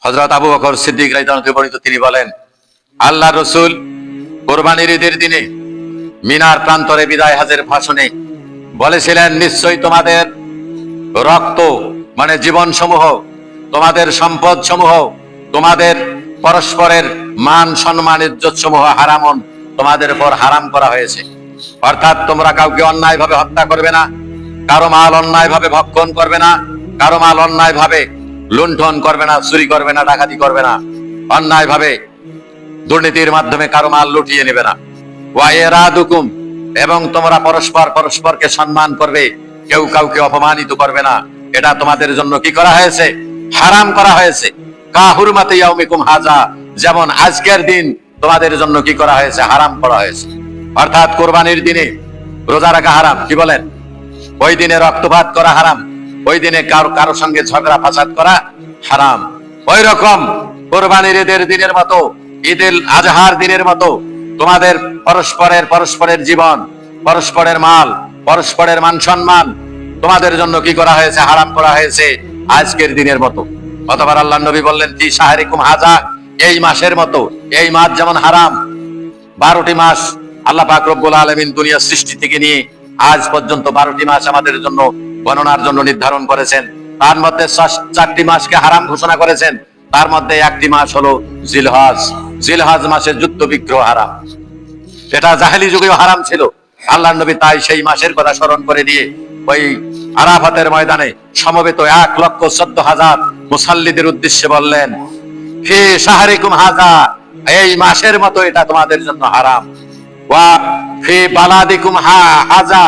হযরত আবু বকর সিদ্দিক রাদিয়াল্লাহু আনহু বর্ণিত, তিনি বলেন, আল্লাহ রসুল কোরবানির ঈদের দিনে মিনার প্রান্তরে বিদায় হজের ভাষণে বলেছিলেন, নিশ্চয়ই তোমাদের রক্ত মানে জীবন সমূহ, তোমাদের সম্পদ সমূহ, তোমাদের পরস্পরের মান সম্মান ইজ্জত সমূহ হারামন তোমাদের উপর হারাম করা হয়েছে। অর্থাৎ তোমরা কাউকে অন্যায় ভাবে হত্যা করবে না, কারো মাল অন্যায় ভাবে ভক্ষণ করবে না, কারো মাল অন্যায় ভাবে লুণ্ঠন করবে না, চুরি করবে না, ডাকাতি করবে না, অন্যায় ভাবে দুর্নীতির মাধ্যমে কারো মাল লুটিয়ে নেবে না। ওয়া ইরাদুকুম, এবং তোমরা পরস্পর পরস্পরকে সম্মান করবে, কেউ কাউকে অপমানিত করবে না। এটা তোমাদের জন্য কি করা হয়েছে? হারাম করা হয়েছে। কা হুরমাতি ইয়াউমিকুম হাযা, যেমন আজকের দিন তোমাদের জন্য কি করা হয়েছে? হারাম করা হয়েছে। অর্থাৎ কোরবানির দিনে রোজা রাখা হারাম, কি বলেন? ওই দিনে রক্তপাত করা হারাম, ওই দিনে কারো সঙ্গে ঝগড়া ফাসাদ করা হারাম। ওই রকম কোরবানির ঈদের দিনের মতো, ঈদুল আজহার দিনের মতো তোমাদের পরস্পরের জীবন, পরস্পরের মাল, পরস্পরের মান সম্মান তোমাদের জন্য কি করা হয়েছে? হারাম করা হয়েছে আজকের দিনের মতো। অতঃপর আল্লাহর নবী বললেন, ফি শাহরিকুম হাযা, এই মাসের মতো। এই মাস যেমন হারাম, 12টি মাস আল্লাহ পাক রব্বুল আলামিন দুনিয়া সৃষ্টি থেকে নিয়ে আজ পর্যন্ত 12টি মাস আমাদের জন্য গণনার জন্য নির্ধারণ করেছেন। তার মধ্যে 4টি মাসকে হারাম ঘোষণা করেছেন। তার মধ্যে একটি মাস হলো জিলহজ। জিলহজ মাসে যুদ্ধ বিগ্রহ হারাম, এটা জাহেলি যুগেও হারাম ছিল। আল্লাহর নবী তাই সেই মাসের কথা স্মরণ করে দিয়ে ওই আরাফাতের ময়দানে সমবেত 1,14,000 মুসাল্লিদের উদ্দেশ্যে বললেন, ফি শাহরিকুম হাযা, এই মাসের মতো এটা তোমাদের জন্য হারাম। ওয়া ফি বালাদিকুম হাযা,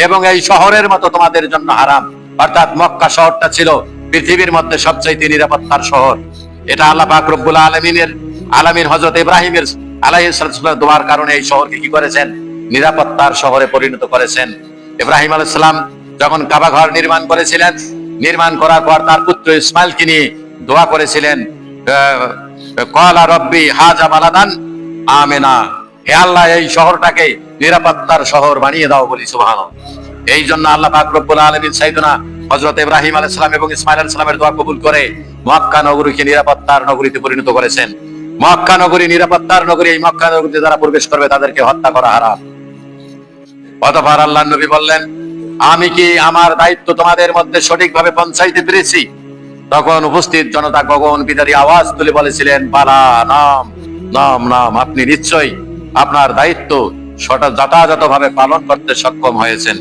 এবং এই শহরের মতো তোমাদের জন্য হারাম। অর্থাৎ মক্কা শহরটা ছিল পৃথিবীর মধ্যে সবচেয়ে নিরাপত্তার শহর। এটা আল্লাহ পাক রব্বুল আলামিন হযরত ইব্রাহিমের আলাইহিস সালাম দোয়ার কারণে এই শহরকে কি করেছেন? নিরাপত্তার শহরে পরিণত করেছেন। ইব্রাহিম আলাইহিস সালাম যখন কাবা ঘর নির্মাণ করেছিলেন, নির্মাণ করার পর তার পুত্র ইসমাইলকে নিয়ে দোয়া করেছিলেন, ক্বালা রব্বি হাযা বালাদান আমিনা, হে আল্লাহ, এই শহরটাকে নিরাপত্তার শহর বানিয়ে দাও, বলি সুবহানাল্লাহ। এই জন্য আল্লাহ পাক রব্বুল আলামিন সাইয়েদনা হযরত ইব্রাহিম আলাইহিস সালাম এবং ইসমাইল আলাইহিস সালামের দোয়া কবুল করে মক্কা নগরীকে নিরাপত্তার নগরীতে পরিণত করেছেন। মক্কা নগরী নিরাপত্তার নগরী, এই মক্কা নগরীতে যারা প্রবেশ করবে তাদেরকে হত্যা করা হারাম। অতঃপর আল্লাহর নবী বললেন, আমি কি আমার দায়িত্ব তোমাদের মধ্যে সঠিকভাবে পৌঁছাইতে পেরেছি? তখন উপস্থিত জনতা গগন বিদারী আওয়াজ তুলে বলেছিলেন, বালা, নাম নাম নাম, আপনি নিশ্চয়ই আপনার দায়িত্ব যথাযথভাবে পালন করতে সক্ষম হয়েছেন।